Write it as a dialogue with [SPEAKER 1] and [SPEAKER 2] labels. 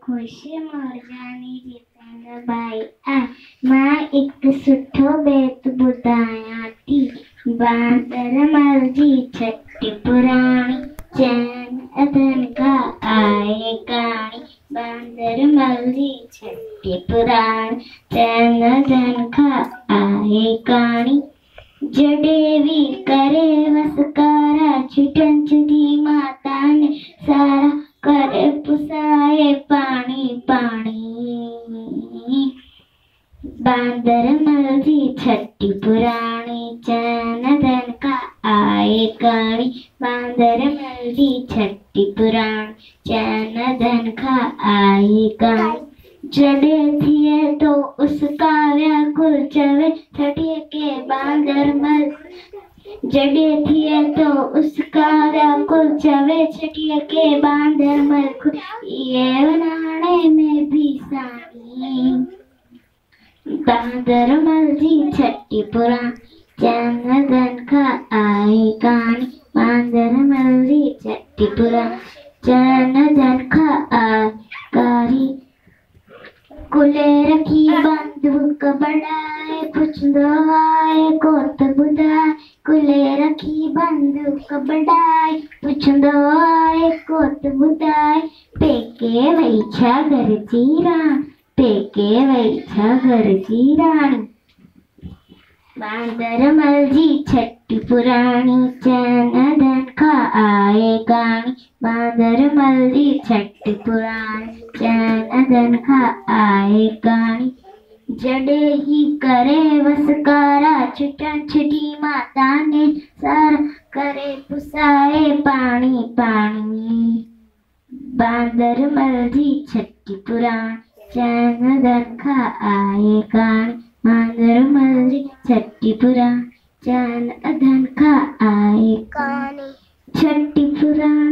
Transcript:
[SPEAKER 1] खुशी मोर जानी जितेंद्र भाई आ मां एक सुठो बेत बुधाया थी बांदर मर्जी छठी पुराणी चैन अदन का आए कहानी बांदर मर्जी छठी पुराणी चैन अदन का आए कहानी जडेवी करे वसकारा छुटन छुटी माता ने सारा करे पुसाए पानी पानी बांदर मर्जी छठी पुरानी चैन धन का आए कहानी बांदर मर्जी छठी पुरानी चैन धन का आए कहानी जड़े थिए तो उसका व्याकुल चवे छठिए के बांदर मर जड़े थिए तो उसका व्याकुल चवे छठिए के बांदर मर ये बनाने में भी सानी बांदर मर्जी छठी पुराण चैन धन का आए कहानी बांदर मर्जी छठी पुराण चैन धन का आए कहानी कुले रखी बंदूक बढ़ाए कुछ दवाए कोत बुधाए कुले रखी बंदूक बढ़ाए कुछ दवाए कोत बुधाए पेके वैछा घर चीरा पेके वैछा घर चीराणी बांदर मर्जी छठी पुरानी चैन धन का आए कहानी बांदर मर्जी छठी पुरानी चैन धन का आए कहानी जड़े ही करे वसकारा छुटा छठी माता ने सर करे पुसाए पानी पानी बांदर मर्जी छठी पुरानी चैन धन का आए कहानी बांदर मर्जी छठी पुरानी चैन धन का आए कहानी छठी पुरानी